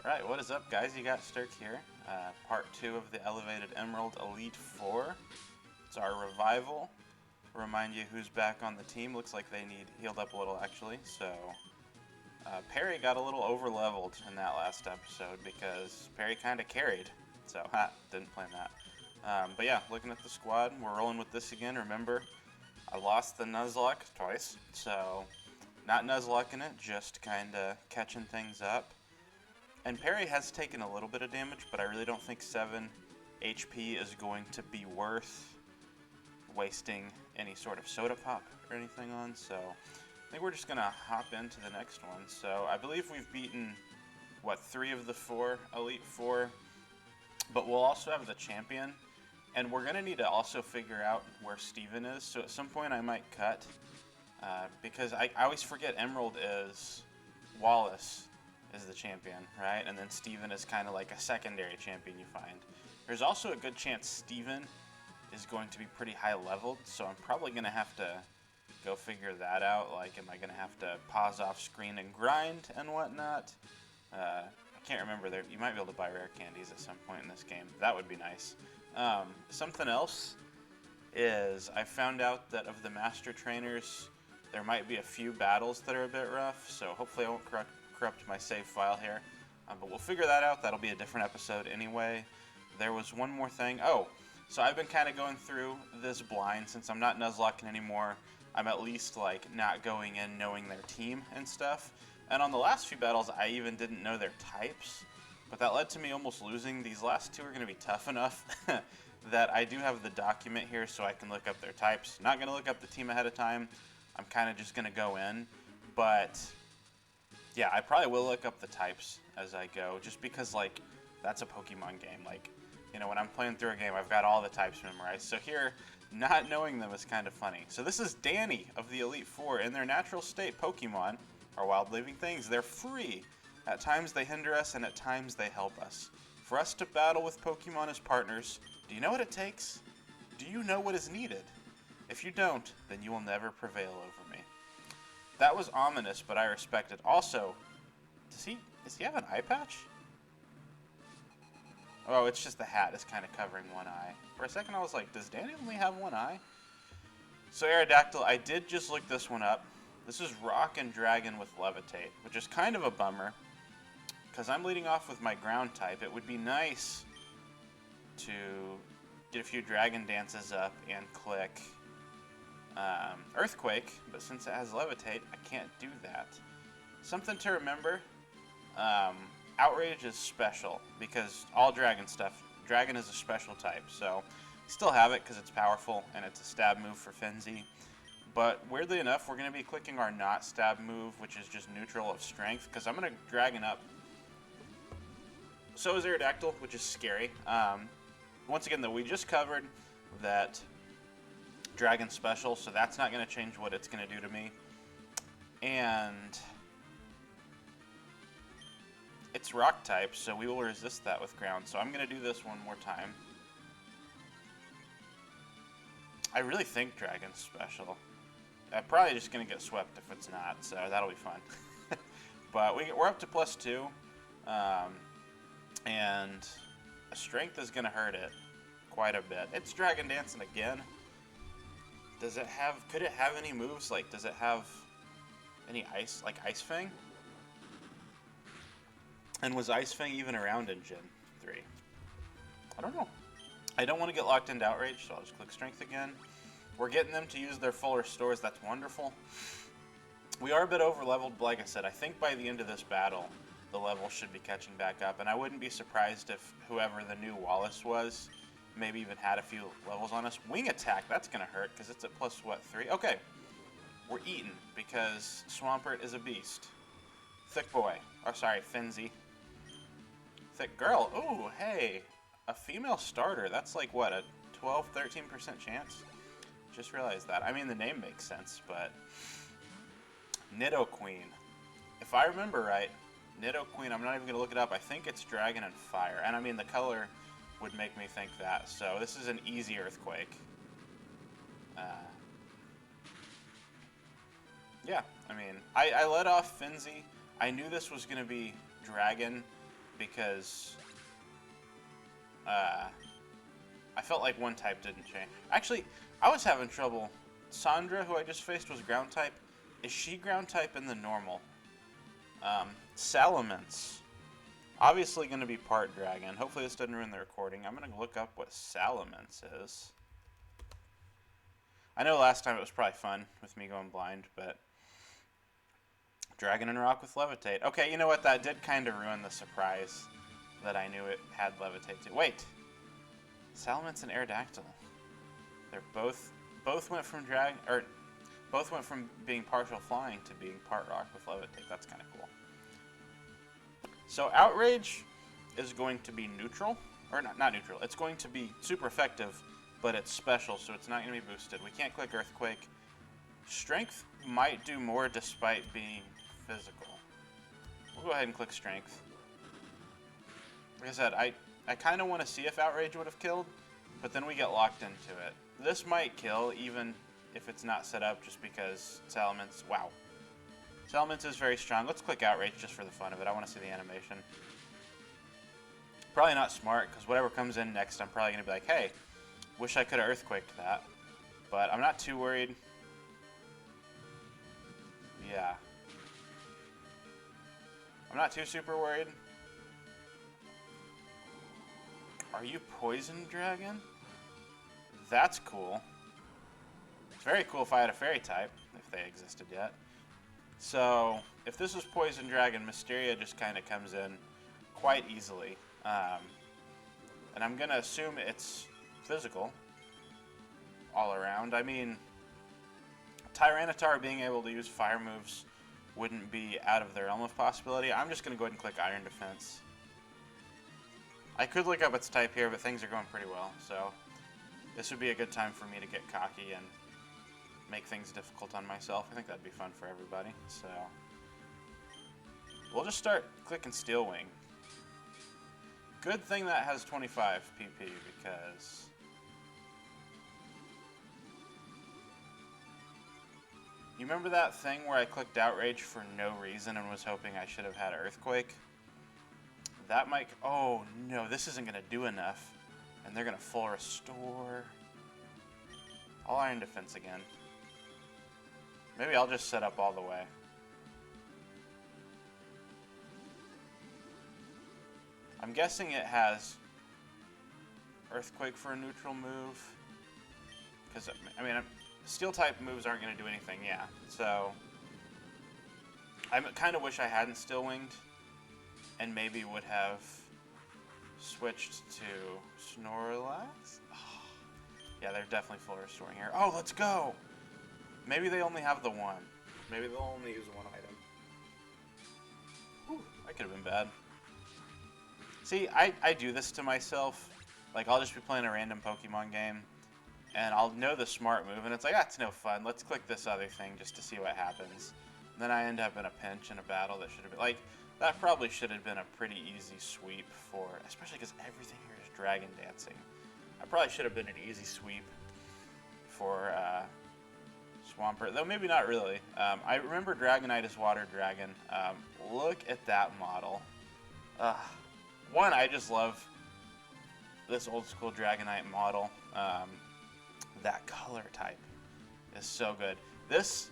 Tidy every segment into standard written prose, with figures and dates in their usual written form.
Alright, what is up guys? You got Stirk here. Part 2 of the Elevated Emerald Elite 4. It's our revival. Remind you who's back on the team. Looks like they need healed up a little actually. So Perry got a little over leveled in that last episode because Perry kind of carried. So didn't plan that. But yeah, looking at the squad, we're rolling with this again. Remember, I lost the Nuzlocke twice, so not Nuzlocking it, just kind of catching things up. And Perry has taken a little bit of damage, but I really don't think 7 HP is going to be worth wasting any sort of soda pop or anything on, so I think we're just going to hop into the next one. So I believe we've beaten, 3 of the 4, Elite 4, but we'll also have the champion, and we're going to need to also figure out where Steven is, so at some point I might cut, because I always forget Emerald is Wallace is the champion, right? And then Steven is kind of like a secondary champion you find. There's also a good chance Steven is going to be pretty high leveled, so I'm probably going to have to go figure that out. Like, am I going to have to pause off screen and grind and whatnot? I can't remember. You might be able to buy rare candies at some point in this game. That would be nice. Something else is I found out that of the master trainers, there might be a few battles that are a bit rough, so hopefully I won't corrupt my save file here, but we'll figure that out. That'll be a different episode anyway. There was one more thing. Oh, so I've been kind of going through this blind since I'm not Nuzlocking anymore. I'm at least like not going in knowing their team and stuff. And on the last few battles, I even didn't know their types, but that led to me almost losing. These last two are going to be tough enough that I do have the document here so I can look up their types. Not going to look up the team ahead of time. I'm kind of just going to go in, but yeah, I probably will look up the types as I go, just because, like, that's a Pokemon game. Like, you know, when I'm playing through a game, I've got all the types memorized. So here, not knowing them is kind of funny. So this is Danny of the Elite Four. In their natural state, Pokemon are wild living things. They're free. At times they hinder us, and at times they help us. For us to battle with Pokemon as partners, do you know what it takes? Do you know what is needed? If you don't, then you will never prevail over me. That was ominous, but I respect it. Also, does he have an eye patch? Oh, it's just the hat is kind of covering one eye. For a second I was like, does Danny only have one eye? So Aerodactyl, I did just look this one up. This is Rock and Dragon with Levitate, which is kind of a bummer, because I'm leading off with my ground type. It would be nice to get a few Dragon Dances up and click Earthquake, but since it has Levitate, I can't do that. Something to remember, Outrage is special, because all Dragon stuff, Dragon is a special type, so still have it because it's powerful, and it's a stab move for Fenzi. But weirdly enough, we're going to be clicking our not stab move, which is just neutral of strength, because I'm going to Dragon up. So is Aerodactyl, which is scary. Once again, though, we just covered that Dragon special, so that's not going to change what it's going to do to me. And it's rock type, so we will resist that with ground. So I'm going to do this one more time. I really think Dragon's special. I'm probably just going to get swept if it's not, so that'll be fun. But we're up to +2, and strength is going to hurt it quite a bit. It's Dragon Dancing again. Could it have any moves? Like, does it have any ice, like Ice Fang? And was Ice Fang even around in Gen 3? I don't know. I don't want to get locked into Outrage, so I'll just click Strength again. We're getting them to use their full restores. That's wonderful. We are a bit over leveled, but like I said, I think by the end of this battle, the level should be catching back up, and I wouldn't be surprised if whoever the new Wallace was maybe even had a few levels on us. Wing Attack, that's going to hurt, because it's at +3? Okay, we're eating, because Swampert is a beast. Thick Boy. Oh, sorry, Fenzi. Thick Girl. Ooh, hey, a female starter. That's like, what, a 12-13% chance? Just realized that. I mean, the name makes sense, but Nidoqueen. If I remember right, Nidoqueen, I'm not even going to look it up. I think it's Dragon and Fire, and I mean, the color would make me think that. So this is an easy Earthquake. Yeah, I mean, I let off Fenzi. I knew this was going to be Dragon, because I felt like one type didn't change. Actually, I was having trouble. Sandra, who I just faced, was ground type. Is she ground type in the normal? Salamence. Obviously going to be part dragon. Hopefully this doesn't ruin the recording. I'm going to look up what Salamence is. I know last time it was probably fun with me going blind, but... Dragon and Rock with Levitate. Okay, you know what? That did kind of ruin the surprise that I knew it had Levitate too. Wait! Salamence and Aerodactyl. They're both went from both went from being partial flying to being part rock with Levitate. That's kind of cool. So Outrage is going to be neutral, or not neutral. It's going to be super effective, but it's special, so it's not going to be boosted. We can't click Earthquake. Strength might do more despite being physical. We'll go ahead and click Strength. Like I said, I kind of want to see if Outrage would have killed, but then we get locked into it. This might kill even if it's not set up, just because Salamence, wow. Salamence is very strong. Let's click Outrage just for the fun of it. I want to see the animation. Probably not smart, because whatever comes in next, I'm probably going to be like, hey, wish I could have Earthquaked that. But I'm not too worried. Yeah. I'm not too super worried. Are you Poison Dragon? That's cool. It's very cool if I had a Fairy type, if they existed yet. So, if this is Poison Dragon, Mysteria just kind of comes in quite easily. And I'm going to assume it's physical all around. I mean, Tyranitar being able to use fire moves wouldn't be out of the realm of possibility. I'm just going to go ahead and click Iron Defense. I could look up its type here, but things are going pretty well, so this would be a good time for me to get cocky and make things difficult on myself. I think that'd be fun for everybody, so we'll just start clicking Steel Wing. Good thing that has 25 PP, because you remember that thing where I clicked Outrage for no reason and was hoping I should have had Earthquake? That might... Oh, no, this isn't going to do enough. And they're going to full restore. I'll Iron Defense again. Maybe I'll just set up all the way. I'm guessing it has Earthquake for a neutral move. Because, I mean, Steel-type moves aren't going to do anything, yeah. So, I kind of wish I hadn't Steel Winged, and maybe would have switched to Snorlax. Oh, yeah, they're definitely full restoring here. Oh, let's go! Maybe they only have the one. Maybe they'll only use one item. Whew, that could have been bad. See, I do this to myself. Like, I'll just be playing a random Pokemon game, and I'll know the smart move, and it's like, that's no fun. Let's click this other thing just to see what happens. And then I end up in a pinch in a battle that should have been... Like, that probably should have been a pretty easy sweep for... Especially because everything here is Dragon Dancing. I probably should have been an easy sweep for Swampert. Though maybe not really. I remember Dragonite as Water Dragon. Look at that model. One, I just love this old school Dragonite model. That color type is so good. This,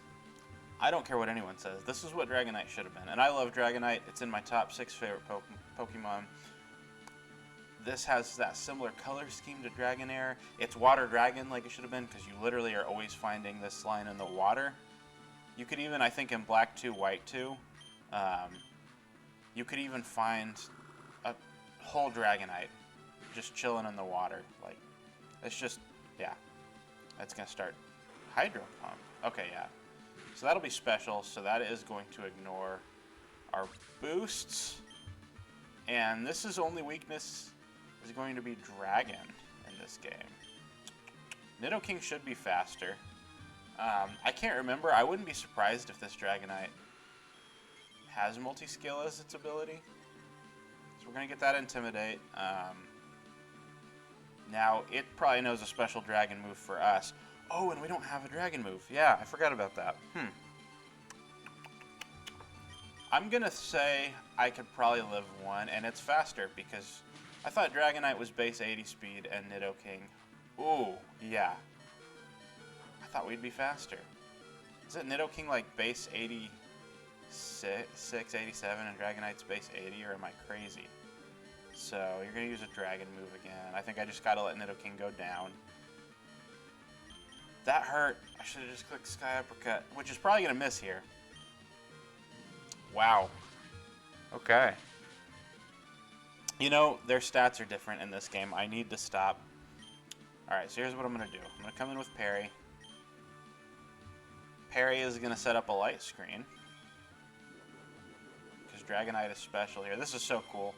I don't care what anyone says, this is what Dragonite should have been. And I love Dragonite. It's in my top 6 favorite Pokemon. This has that similar color scheme to Dragonair. It's Water Dragon like it should have been, because you literally are always finding this line in the water. You could even, I think in Black 2, White 2, you could even find a whole Dragonite just chilling in the water. Like, it's just, yeah. That's going to start Hydro Pump. Okay, yeah. So that'll be special, so that is going to ignore our boosts. And this is only weakness is going to be Dragon in this game. Nidoking should be faster. I can't remember. I wouldn't be surprised if this Dragonite has multi-skill as its ability. So we're going to get that Intimidate. Now, it probably knows a special dragon move for us. Oh, and we don't have a dragon move. Yeah, I forgot about that. I'm gonna say I could probably live one, and it's faster because I thought Dragonite was base 80 speed and Nidoking. Ooh, yeah. I thought we'd be faster. Is it Nidoking like base 86, 87, and Dragonite's base 80, or am I crazy? So you're gonna use a Dragon move again. I think I just gotta let Nidoking go down. That hurt. I should have just clicked Sky Uppercut, which is probably gonna miss here. Wow. Okay. You know, their stats are different in this game. I need to stop. Alright, so here's what I'm going to do. I'm going to come in with Parry. Parry is going to set up a light screen. Because Dragonite is special here. This is so cool.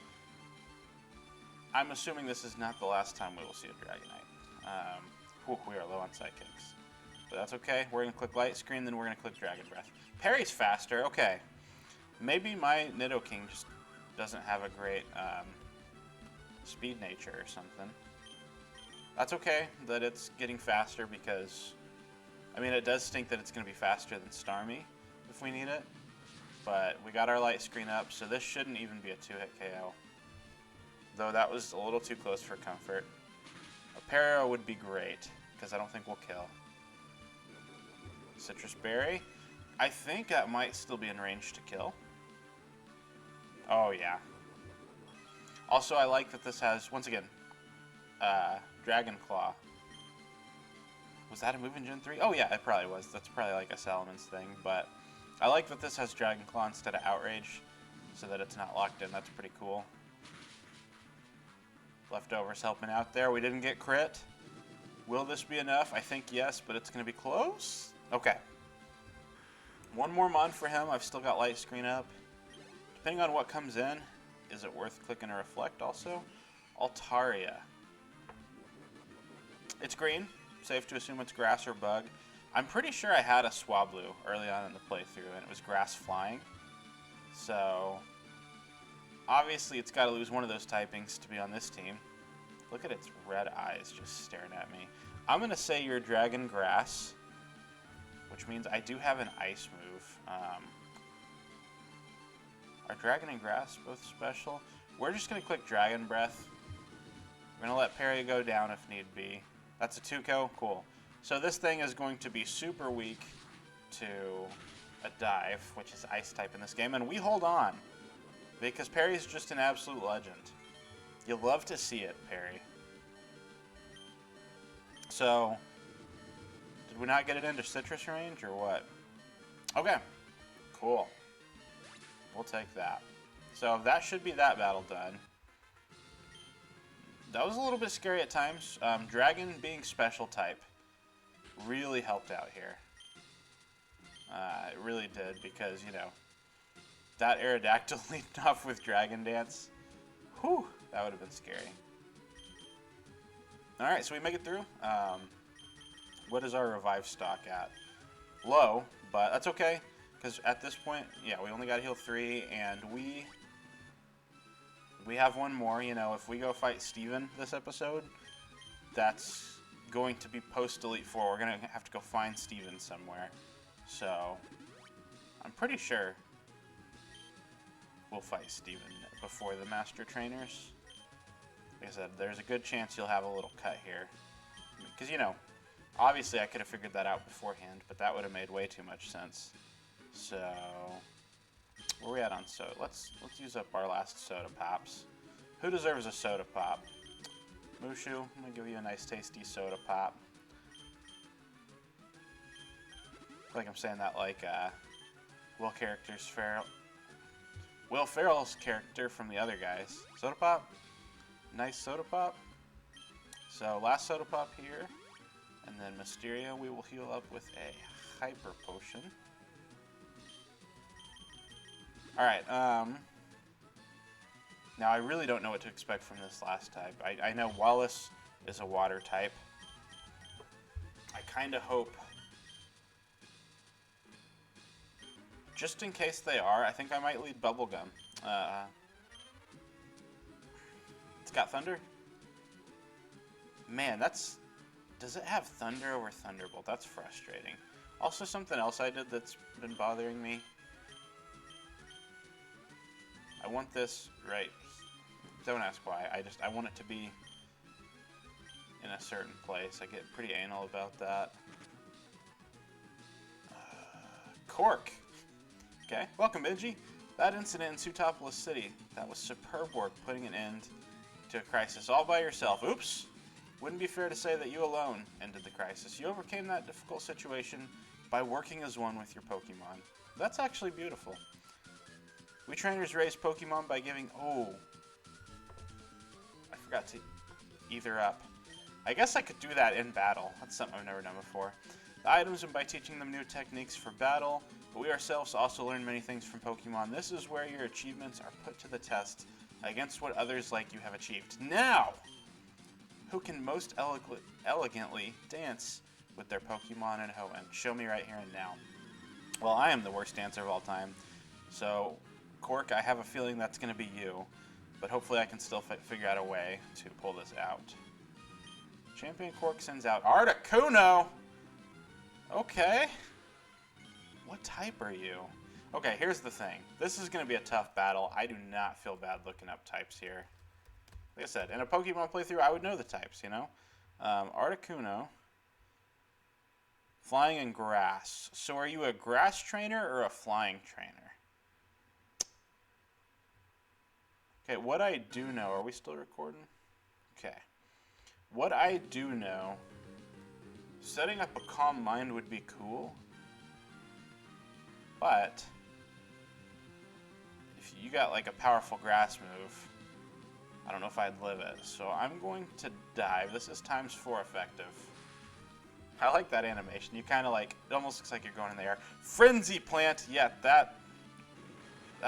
I'm assuming this is not the last time we will see a Dragonite. We are low on Psychics. But that's okay. We're going to click light screen, then we're going to click Dragon Breath. Parry's faster. Okay. Maybe my Nidoking just doesn't have a great speed nature or something. That's okay that it's getting faster because, I mean, it does stink that it's going to be faster than Starmie if we need it. But we got our light screen up, so this shouldn't even be a 2-hit KO. Though that was a little too close for comfort. A Para would be great, because I don't think we'll kill. Citrus Berry. I think that might still be in range to kill. Oh, yeah. Also, I like that this has, once again, Dragon Claw. Was that a move in Gen 3? Oh, yeah, it probably was. That's probably like a Salaman's thing. But I like that this has Dragon Claw instead of Outrage, so that it's not locked in. That's pretty cool. Leftovers helping out there. We didn't get crit. Will this be enough? I think yes, but it's going to be close. Okay. One more Mon for him. I've still got light screen up. Depending on what comes in, is it worth clicking a Reflect also? Altaria. It's green. Safe to assume it's grass or bug. I'm pretty sure I had a Swablu early on in the playthrough, and it was grass flying. So, obviously it's got to lose one of those typings to be on this team. Look at its red eyes just staring at me. I'm going to say you're Dragon Grass, which means I do have an Ice move. Are Dragon and Grass both special? We're just going to click Dragon Breath. We're going to let Parry go down if need be. That's a 2-KO? Cool. So this thing is going to be super weak to a Dive, which is Ice type in this game, and we hold on. Because Parry's just an absolute legend. You'll love to see it, Parry. So, did we not get it into Citrus range, or what? Okay. Cool. We'll take that. So that should be that battle done. That was a little bit scary at times. Dragon being special type really helped out here. It really did because, you know, that Aerodactyl leading off with Dragon Dance. Whew, that would have been scary. Alright, so we make it through. What is our revive stock at? Low, but that's okay. Because at this point, yeah, we only got to heal 3, and we have one more. You know, if we go fight Steven this episode, that's going to be post-Elite 4. We're going to have to go find Steven somewhere. So, I'm pretty sure we'll fight Steven before the Master Trainers. Like I said, there's a good chance you'll have a little cut here. Because, you know, obviously I could have figured that out beforehand, but that would have made way too much sense. So, where are we at on soda? Let's use up our last soda pops. Who deserves a soda pop? Mushu, I'm going to give you a nice tasty soda pop. I feel like I'm saying that like Will Ferrell's character from the other guys. Soda pop? Nice soda pop. So, last soda pop here. And then Mysterio we will heal up with a Hyper Potion. Alright, now I really don't know what to expect from this last type. I know Wallace is a water type. I kind of hope, just in case they are, I think I might lead Bubblegum. It's got Thunder? Man, does it have Thunder over Thunderbolt? That's frustrating. Also, something else I did that's been bothering me. I want this right. Don't ask why. I want it to be in a certain place. I get pretty anal about that. Cork. Okay, welcome, Benji. That incident in Sutopolis City, that was superb work putting an end to a crisis all by yourself. Oops. Wouldn't be fair to say that you alone ended the crisis. You overcame that difficult situation by working as one with your Pokemon. That's actually beautiful. We trainers raise Pokemon by giving... Oh. I forgot to ether up. I guess I could do that in battle. That's something I've never done before. The items and by teaching them new techniques for battle, but we ourselves also learn many things from Pokemon. This is where your achievements are put to the test against what others like you have achieved. Now, who can most elegantly dance with their Pokemon and Hoenn? Show me right here and now. Well, I am the worst dancer of all time. So, Cork, I have a feeling that's going to be you. But hopefully I can still figure out a way to pull this out. Champion Cork sends out Articuno! Okay. What type are you? Okay, here's the thing. This is going to be a tough battle. I do not feel bad looking up types here. Like I said, in a Pokemon playthrough, I would know the types, you know? Articuno. Flying and grass. So are you a grass trainer or a flying trainer? Okay, what I do know... Are we still recording? Okay. What I do know... Setting up a calm mind would be cool. But... if you got like a powerful grass move... I don't know if I'd live it. So I'm going to dive. This is ×4 effective. I like that animation. You kind of like... It almost looks like you're going in the air. Frenzy Plant! Yeah, that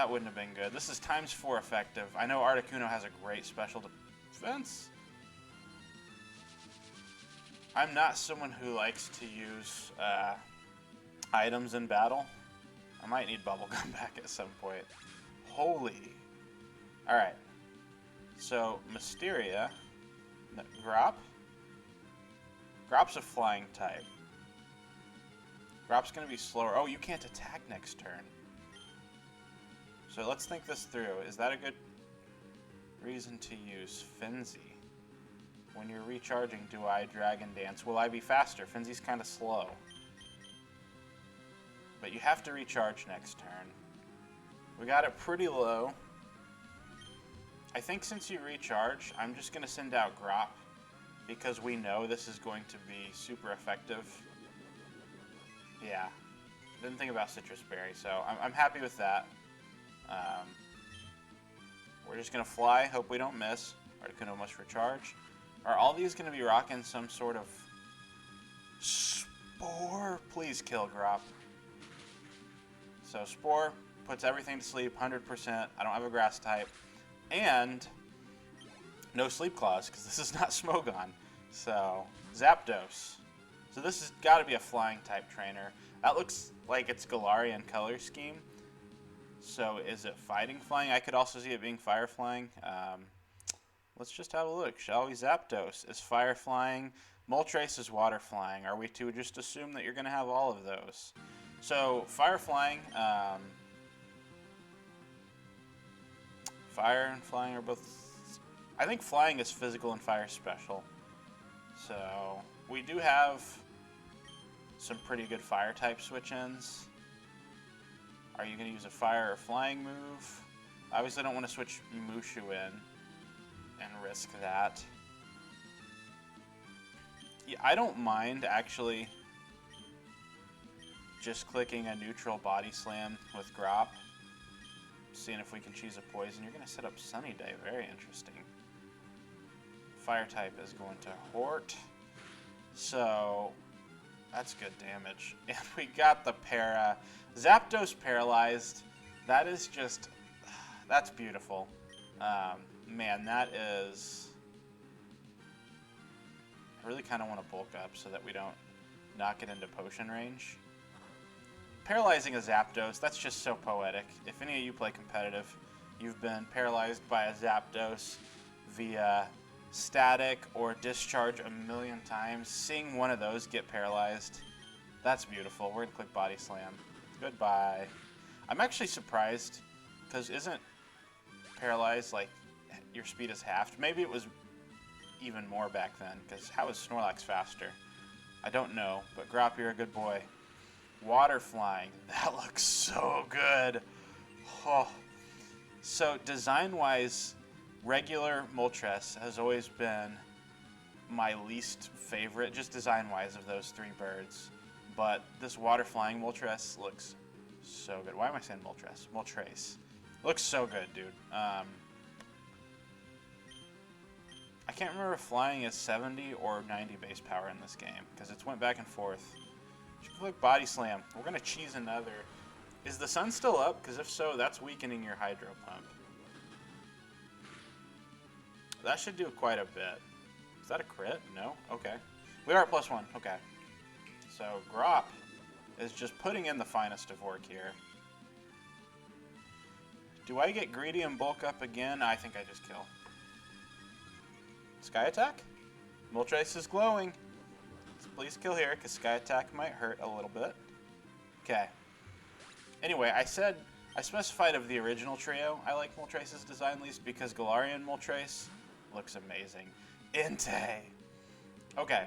wouldn't have been good. This is ×4 effective. I know Articuno has a great special defense. I'm not someone who likes to use items in battle. I might need Bubblegum back at some point. Holy. Alright. So, Mysteria. No, Grop. Grop's a flying type. Grop's going to be slower. Oh, you can't attack next turn. So let's think this through. Is that a good reason to use Frenzy? When you're recharging, do I Dragon Dance? Will I be faster? Frenzy's kind of slow. But you have to recharge next turn. We got it pretty low. I think since you recharge, I'm just going to send out Grop. Because we know this is going to be super effective. Yeah. Didn't think about Citrus Berry, so I'm happy with that. We're just going to fly, hope we don't miss. Articuno must recharge. Are all these going to be rocking some sort of Spore? Please kill Grop. So Spore puts everything to sleep, 100%. I don't have a grass type. And no Sleep Claws, because this is not Smogon. So, Zapdos. So this has got to be a flying type trainer. That looks like it's Galarian color scheme. So is it fighting flying? I could also see it being fire flying. Let's just have a look, shall we? Zapdos is fire flying. Moltres is water flying. Are we to just assume that you're going to have all of those? So fire flying, fire and flying are both... I think flying is physical and fire special. So we do have some pretty good fire type switch-ins. Are you going to use a fire or flying move? Obviously I don't want to switch Mushu in and risk that. Yeah, I don't mind actually just clicking a neutral body slam with Grop. Seeing if we can choose a poison. You're going to set up Sunny Day. Very interesting. Fire type is going to Hort. So that's good damage. And we got the para. Zapdos paralyzed. That is just... That's beautiful. Man, that is... I really kind of want to bulk up so that we don't knock it into potion range. Paralyzing a Zapdos, that's just so poetic. If any of you play competitive, you've been paralyzed by a Zapdos via static or discharge a million times. Seeing one of those get paralyzed, that's beautiful. We're going to click Body Slam. Goodbye. I'm actually surprised, because isn't paralyzed, like your speed is halved. Maybe it was even more back then, because how is Snorlax faster? I don't know, but Grop, you're a good boy. Water flying, that looks so good. Oh. So design-wise, regular Moltres has always been my least favorite, just design-wise, of those three birds. But this water flying Moltres looks so good. Why am I saying Moltres? Moltres. Looks so good, dude. I can't remember if flying is 70 or 90 base power in this game, because it's went back and forth. Should click Body Slam. We're going to cheese another. Is the sun still up? Because if so, that's weakening your Hydro Pump. That should do quite a bit. Is that a crit? No? Okay. We are at +1. Okay. So Grop is just putting in the finest of work here. Do I get greedy and bulk up again? I think I just kill. Sky Attack? Moltres is glowing. So please kill here, because Sky Attack might hurt a little bit. Okay. Anyway, I specified of the original trio, I like Moltres' design least because Galarian Moltres looks amazing. Entei. Okay.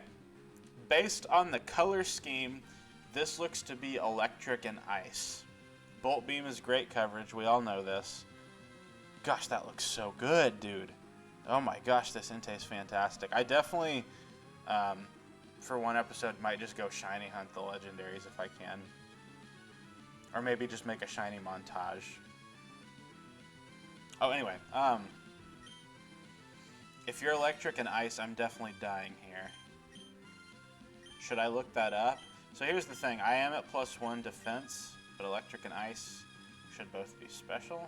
Based on the color scheme, this looks to be electric and ice. Bolt Beam is great coverage, we all know this. Gosh, that looks so good, dude. Oh my gosh, this Entei is fantastic. I definitely, for one episode, might just go shiny hunt the legendaries if I can. Or maybe just make a shiny montage. Oh, anyway, if you're electric and ice, I'm definitely dying here. Should I look that up? So here's the thing, I am at +1 defense, but electric and ice should both be special.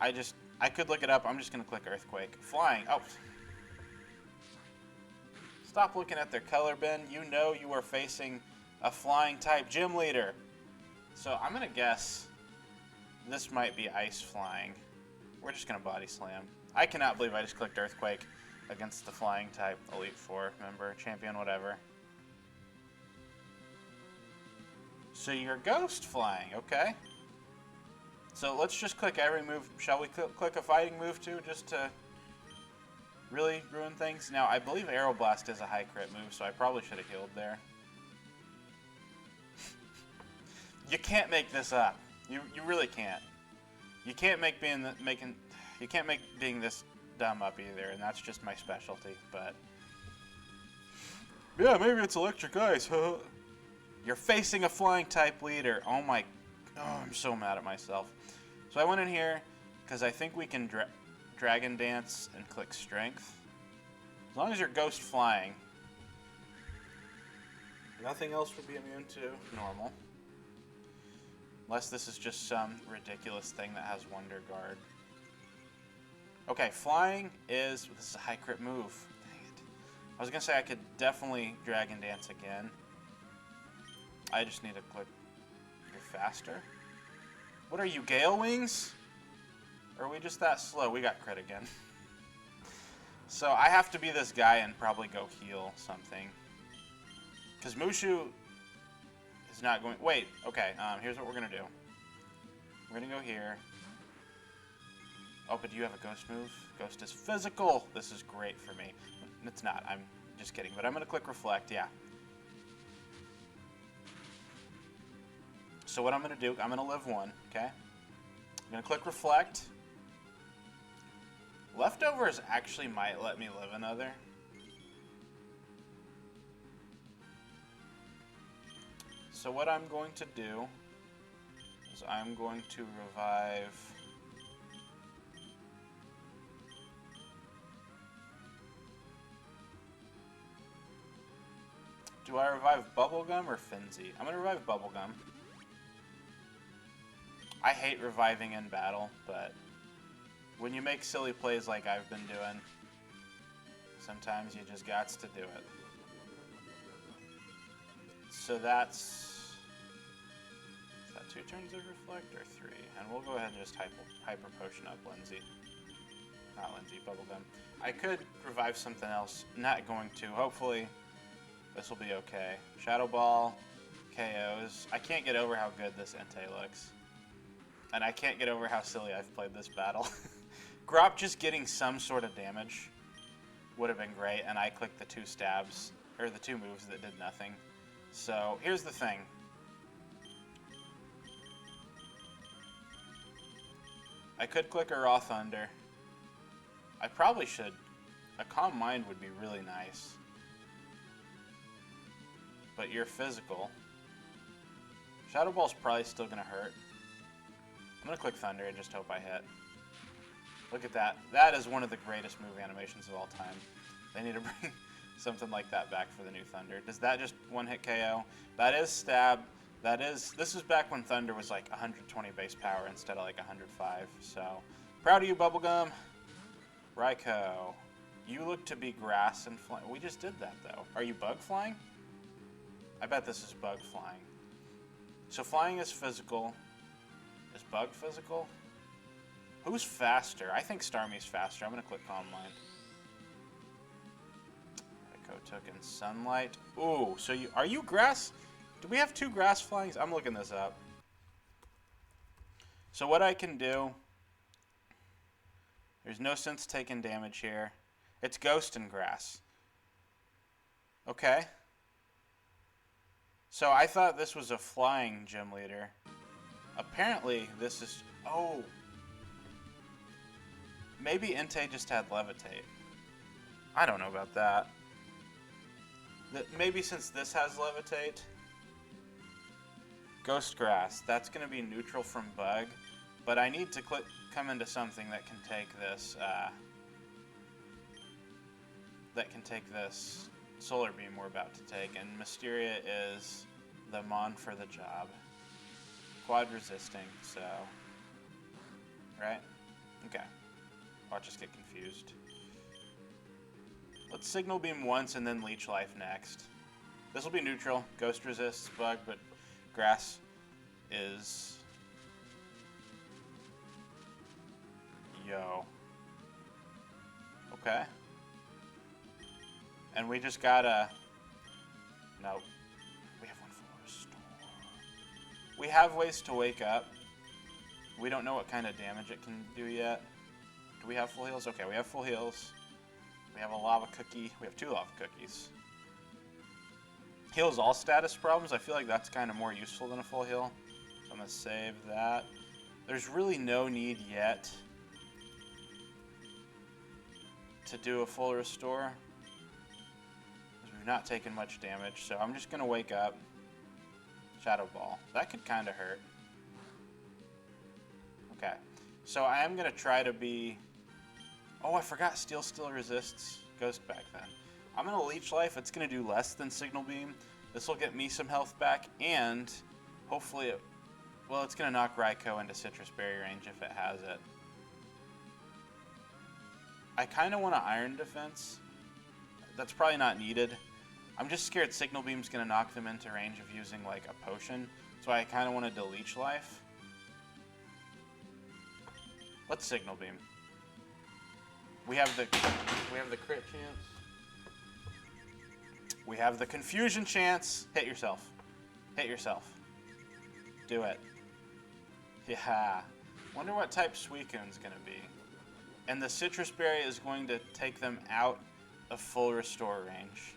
I could look it up, I'm just gonna click Earthquake. Flying, oh. Stop looking at their color bin, you know you are facing a flying type gym leader. So I'm gonna guess this might be ice flying. We're just gonna body slam. I cannot believe I just clicked Earthquake against the flying type Elite Four member, champion, whatever. So you're ghost flying, okay. So let's just click every move. Shall we click a fighting move too, just to really ruin things? Now, I believe Aeroblast is a high crit move, so I probably should have healed there. You can't make this up. You really can't. You can't make being this dumb up either, and that's just my specialty. But yeah, maybe it's electric ice. You're facing a flying type leader. Oh my! Oh, I'm so mad at myself. So I went in here because I think we can Dragon Dance and click Strength. As long as you're ghost flying, nothing else would be immune to normal. Unless this is just some ridiculous thing that has Wonder Guard. Okay, flying is... This is a high crit move. Dang it. I was going to say I could definitely Dragon Dance again. I just need to click... You're faster? What are you, Gale Wings? Or are we just that slow? We got crit again. So I have to be this guy and probably go heal something. Because Mushu... is not going... Wait, okay, here's what we're going to do. We're going to go here. Oh, but do you have a ghost move? Ghost is physical. This is great for me. It's not, I'm just kidding. But I'm going to click Reflect, yeah. So what I'm going to do, I'm going to live one, okay? I'm going to click Reflect. Leftovers actually might let me live another. So what I'm going to do is I'm going to revive... Do I revive Bubblegum or Finzy? I'm going to revive Bubblegum. I hate reviving in battle, but when you make silly plays like I've been doing, sometimes you just gots to do it. So that's... Is that 2 turns of Reflect or 3? And we'll go ahead and just hyper potion up Lindsay. Not Lindsay, Bubblegum. I could revive something else. Not going to. Hopefully this will be okay. Shadow Ball, KOs. I can't get over how good this Entei looks. And I can't get over how silly I've played this battle. Grop just getting some sort of damage would have been great, and I clicked the 2 stabs, or the 2 moves that did nothing. So, here's the thing. I could click a Raw Thunder. I probably should. A Calm Mind would be really nice. But you're physical. Shadow Ball's probably still going to hurt. I'm going to click Thunder and just hope I hit. Look at that. That is one of the greatest move animations of all time. They need to bring something like that back for the new Thunder. Does that just one-hit KO? That is stab. That is... This is back when Thunder was like 120 base power instead of like 105. So, proud of you, Bubblegum. Raikou. You look to be grass and flying. We just did that, though. Are you bug flying? I bet this is bug flying. So flying is physical. Is bug physical? Who's faster? I think Starmie's faster. I'm going to click Calm Mind. Raikou took in Sunlight. Ooh, so you... Are you grass? Do we have 2 grass flyings? I'm looking this up. So what I can do... There's no sense taking damage here. It's Ghost and Grass. Okay. So I thought this was a flying gym leader. Apparently this is... Oh. Maybe Entei just had Levitate. I don't know about that. Maybe since this has Levitate. Ghost Grass. That's going to be neutral from Bug. But I need to come into something that can take this... that can take this Solar Beam we're about to take, and Mysteria is the Mon for the job. Quad resisting, so... Right? Okay. I'll just get confused. Let's Signal Beam once and then Leech Life next. This will be neutral. Ghost resists Bug, but Grass is... Yo. Okay. And we just gotta... Nope. We have one full restore. We have ways to wake up. We don't know what kind of damage it can do yet. Do we have full heals? Okay, we have full heals. We have a lava cookie. We have 2 lava cookies. Heals all status problems. I feel like that's kind of more useful than a full heal. So I'm going to save that. There's really no need yet to do a full restore. We've not taken much damage, so I'm just going to wake up. Shadow Ball. That could kind of hurt. Okay. So I am going to try to be... Oh, I forgot Steel still resists Ghost back then. I'm going to Leech Life. It's going to do less than Signal Beam. This will get me some health back, and hopefully it... Well, it's going to knock Raikou into Citrus Berry range if it has it. I kind of want an Iron Defense. That's probably not needed. I'm just scared Signal Beam's going to knock them into range of using, like, a potion. So I kind of wanted to Leech Life. Let's Signal Beam. We have the crit chance. We have the confusion chance. Hit yourself. Hit yourself. Do it. Yeah. Wonder what type Suicune's going to be. And the Citrus Berry is going to take them out of full restore range.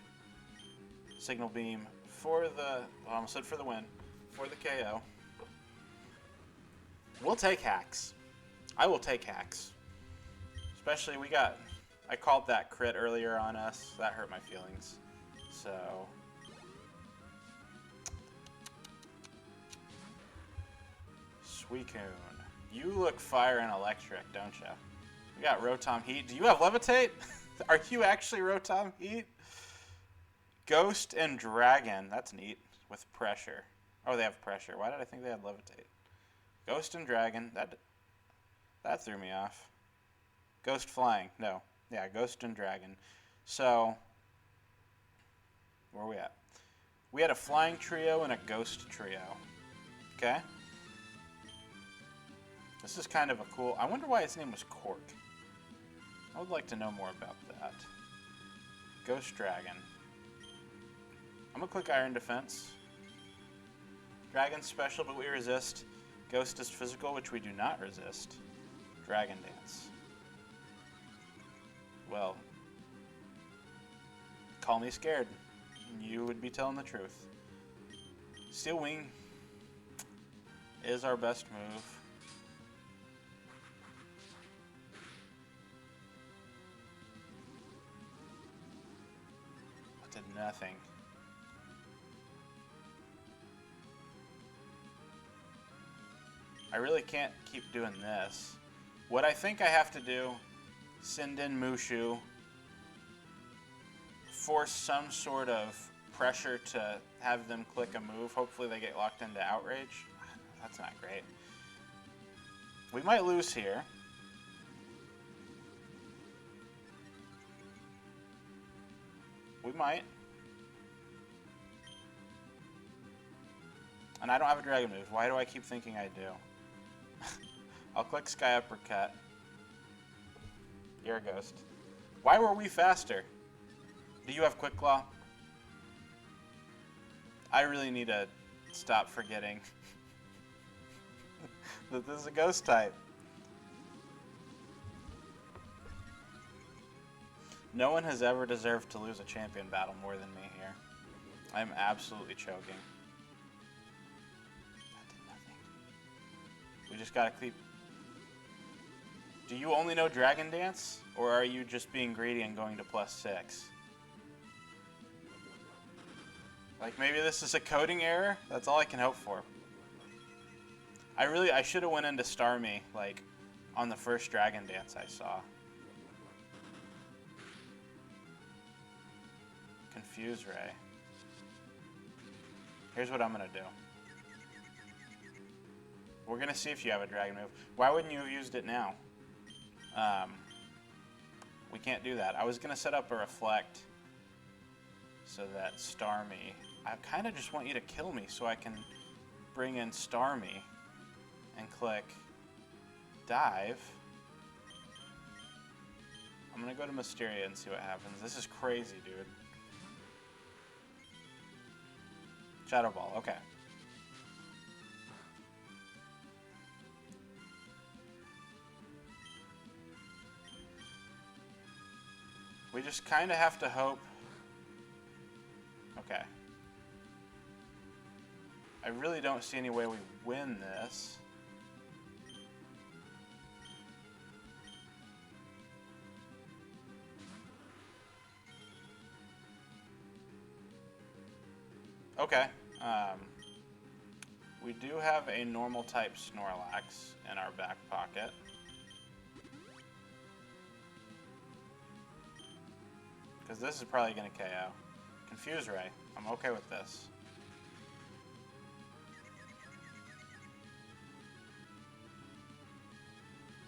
Signal Beam for the... I almost said for the win. For the KO. We'll take hacks. I will take hacks. Especially we got... I called that crit earlier on us. That hurt my feelings. So... Suicune. You look fire and electric, don't you? We got Rotom Heat. Do you have Levitate? Are you actually Rotom Heat? Ghost and Dragon. That's neat. With pressure. Oh, they have pressure. Why did I think they had Levitate? Ghost and Dragon. That threw me off. Ghost Flying. No. Yeah, Ghost and Dragon. So, where are we at? We had a Flying Trio and a Ghost Trio. Okay? This is kind of a cool... I wonder why its name was Cork. I would like to know more about that. Ghost Dragon. I'm going to click Iron Defense. Dragon's special, but we resist. Ghost is physical, which we do not resist. Dragon Dance. Well, call me scared. You would be telling the truth. Steel Wing is our best move. That did nothing. I really can't keep doing this. What I think I have to do, send in Mushu, force some sort of pressure to have them click a move. Hopefully they get locked into Outrage. That's not great. We might lose here. We might. And I don't have a dragon move. Why do I keep thinking I do? I'll click Sky Uppercut. You're a ghost. Why were we faster? Do you have Quick Claw? I really need to stop forgetting that this is a ghost type. No one has ever deserved to lose a champion battle more than me here. I'm absolutely choking. That did nothing. We just gotta keep... Do you only know Dragon Dance? Or are you just being greedy and going to +6? Like, maybe this is a coding error? That's all I can hope for. I should have went into Starmie, like, on the first Dragon Dance I saw. Confuse Ray. Here's what I'm gonna do. We're gonna see if you have a dragon move. Why wouldn't you have used it now? We can't do that. I was gonna set up a reflect so that Starmie... I kind of just want you to kill me so I can bring in Starmie and click dive. I'm gonna go to Mysteria and see what happens. This is crazy, dude. Shadow Ball, okay. We just kind of have to hope. Okay. I really don't see any way we win this. Okay. We do have a normal type Snorlax in our back pocket. Because this is probably going to KO. Confuse Ray. I'm okay with this.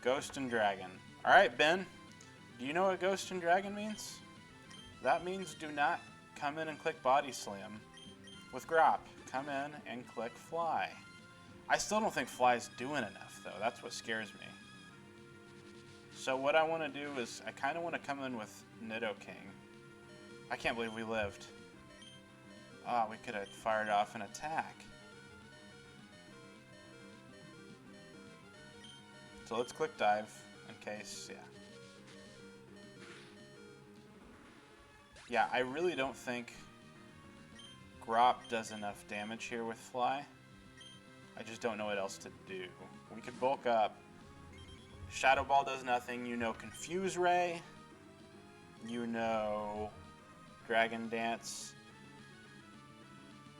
Ghost and Dragon. Alright, Ben. Do you know what Ghost and Dragon means? That means do not come in and click Body Slam with Grop. Come in and click Fly. I still don't think Fly's doing enough, though. That's what scares me. So what I want to do is, I kind of want to come in with Nidoking. I can't believe we lived. Ah, we could have fired off an attack. So let's click dive in case, yeah. Yeah, I really don't think Grop does enough damage here with Fly. I just don't know what else to do. We could bulk up. Shadow Ball does nothing. You know Confuse Ray. You know Dragon Dance.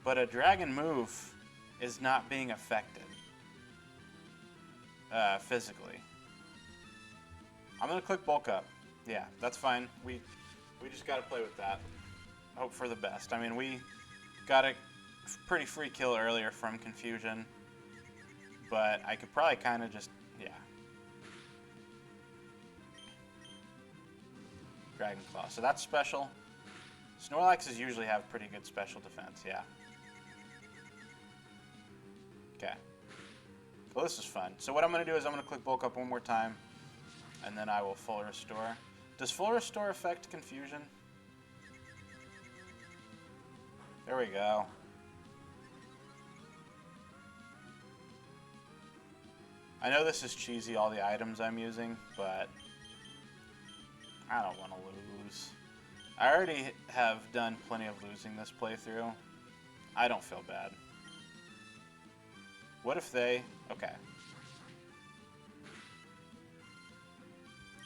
But a dragon move is not being affected physically. I'm going to click bulk up. Yeah, that's fine. We just got to play with that. Hope for the best. I mean, we got a pretty free kill earlier from Confusion, but I could probably kind of just, yeah. Dragon Claw. So that's special. Snorlaxes usually have pretty good special defense, yeah. Okay. Well, this is fun. So what I'm going to do is I'm going to click bulk up one more time, and then I will full restore. Does full restore affect Confusion? There we go. I know this is cheesy, all the items I'm using, but I don't want to lose. I already have done plenty of losing this playthrough. I don't feel bad. What if they... Okay.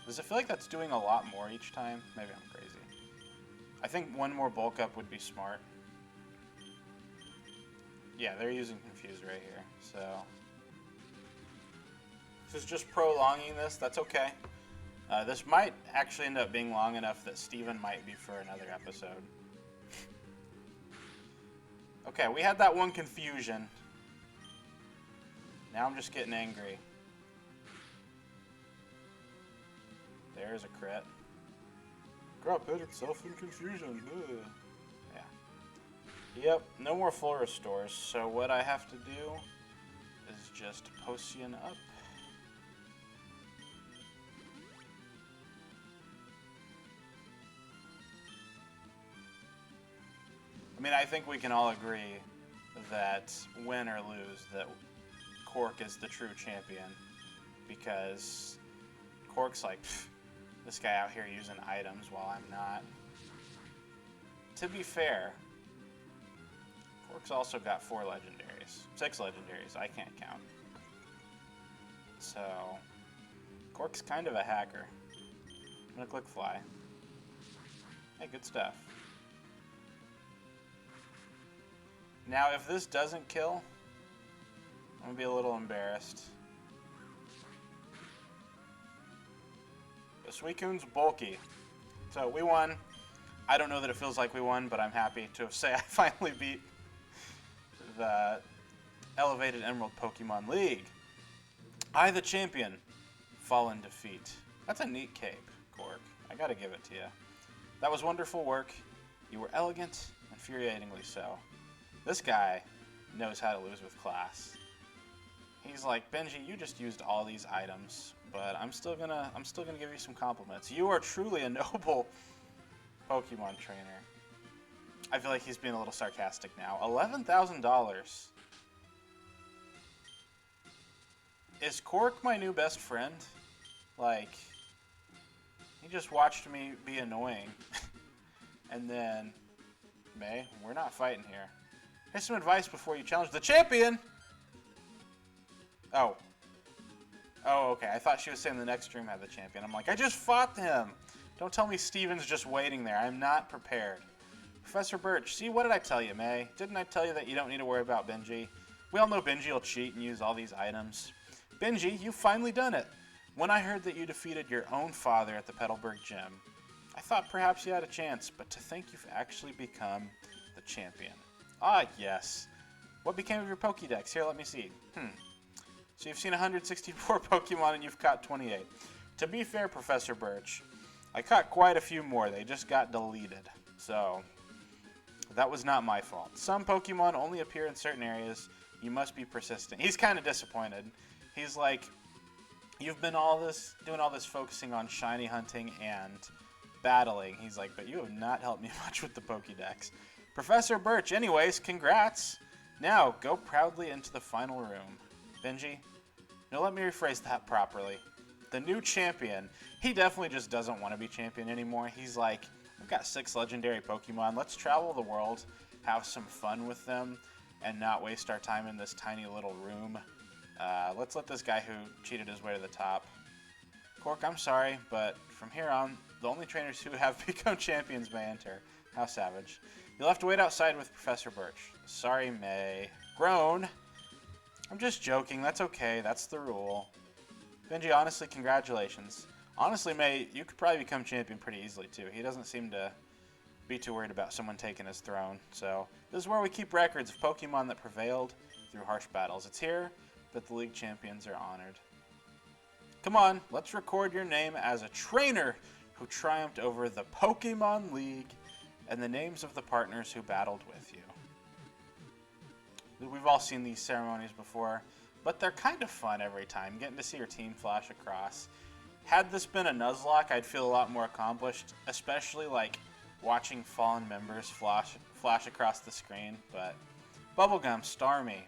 Does it feel like that's doing a lot more each time? Maybe I'm crazy. I think one more bulk up would be smart. Yeah, they're using Confuse right here, so... This is just prolonging this, that's okay. This might actually end up being long enough that Steven might be for another episode. Okay, we had that one confusion. Now I'm just getting angry. There's a crit. Grub hit itself in confusion. Ugh. Yeah. Yep, no more full restores, so what I have to do is just potion up. I mean, I think we can all agree that win or lose, that Cork is the true champion, because Cork's like, this guy out here using items while I'm not. To be fair, Cork's also got 4 legendaries. 6 legendaries, I can't count. So, Cork's kind of a hacker. I'm gonna click fly. Hey, good stuff. Now, if this doesn't kill, I'm gonna be a little embarrassed. The Suicune's bulky. So we won. I don't know that it feels like we won, but I'm happy to say I finally beat the Elevated Emerald Pokemon League. I, the champion, fall in defeat. That's a neat cape, Cork. I gotta give it to you. That was wonderful work. You were elegant, infuriatingly so. This guy knows how to lose with class. He's like, Benji, you just used all these items, but I'm still gonna give you some compliments. You are truly a noble Pokemon trainer. I feel like he's being a little sarcastic now. $11,000. Is Cork my new best friend? Like, he just watched me be annoying. And then, May, we're not fighting here. Here's some advice before you challenge the champion! Oh. Oh, okay. I thought she was saying the next stream had the champion. I'm like, I just fought him! Don't tell me Steven's just waiting there. I'm not prepared. Professor Birch, see, what did I tell you, May? Didn't I tell you that you don't need to worry about Benji? We all know Benji will cheat and use all these items. Benji, you've finally done it. When I heard that you defeated your own father at the Petalburg Gym, I thought perhaps you had a chance, but to think you've actually become the champion. Ah, yes. What became of your Pokédex? Here, let me see. So you've seen 164 Pokemon and you've caught 28. To be fair, Professor Birch, I caught quite a few more. They just got deleted. So, that was not my fault. Some Pokemon only appear in certain areas. You must be persistent. He's kind of disappointed. He's like, you've been doing all this focusing on shiny hunting and battling. He's like, but you have not helped me much with the Pokédex. Professor Birch, anyways, congrats. Now, go proudly into the final room. Benji, now let me rephrase that properly. The new champion, he definitely just doesn't want to be champion anymore. He's like, I've got 6 legendary Pokemon. Let's travel the world, have some fun with them, and not waste our time in this tiny little room. Let's let this guy who cheated his way to the top. Cork, I'm sorry, but from here on, the only trainers who have become champions may enter. How savage. You'll have to wait outside with Professor Birch. Sorry, May. Grown. I'm just joking. That's okay. That's the rule. Benji, honestly, congratulations. Honestly, May, you could probably become champion pretty easily, too. He doesn't seem to be too worried about someone taking his throne. So, this is where we keep records of Pokemon that prevailed through harsh battles. It's here that the League champions are honored. Come on, let's record your name as a trainer who triumphed over the Pokemon League and the names of the partners who battled with you. We've all seen these ceremonies before, but they're kind of fun every time, getting to see your team flash across. Had this been a Nuzlocke, I'd feel a lot more accomplished, especially like watching fallen members flash across the screen, but Bubblegum, Starmie.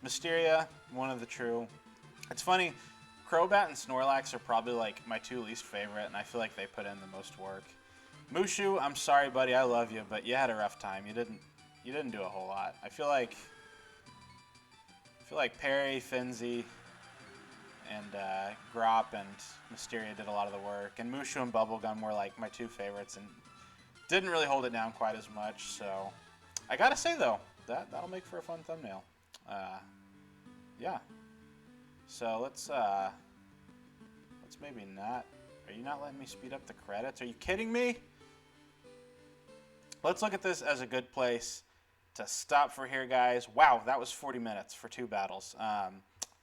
Mysteria, one of the true. It's funny, Crobat and Snorlax are probably like my two least favorite, and I feel like they put in the most work. Mushu, I'm sorry, buddy, I love you, but you had a rough time. You didn't do a whole lot. I feel like Perry, Finzi, and Grop and Mysteria did a lot of the work, and Mushu and Bubblegum were like my two favorites, and didn't really hold it down quite as much. So I gotta say though, that'll make for a fun thumbnail. Yeah. So let's maybe not. Are you not letting me speed up the credits? Are you kidding me? Let's look at this as a good place to stop for here, guys. Wow, that was 40 minutes for 2 battles.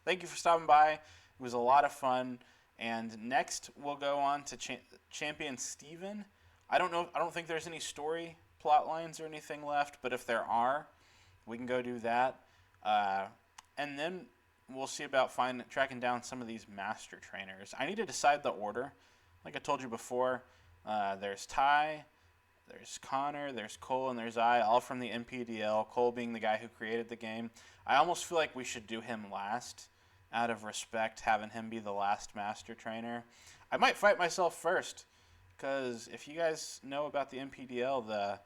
Thank you for stopping by. It was a lot of fun. And next, we'll go on to Champion Steven. I don't think there's any story plot lines or anything left, but if there are, we can go do that. And then we'll see about tracking down some of these master trainers. I need to decide the order. Like I told you before, there's Ty, there's Connor, there's Cole, and there's I, all from the NPDL, Cole being the guy who created the game. I almost feel like we should do him last, out of respect, having him be the last master trainer. I might fight myself first, because if you guys know about the NPDL, the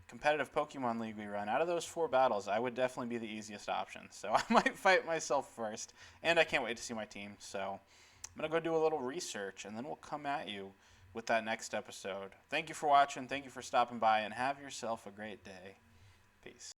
competitive Pokemon League we run, out of those 4 battles, I would definitely be the easiest option. So I might fight myself first, and I can't wait to see my team. So I'm going to go do a little research, and then we'll come at you with that next episode. Thank you for watching, thank you for stopping by, and have yourself a great day. Peace.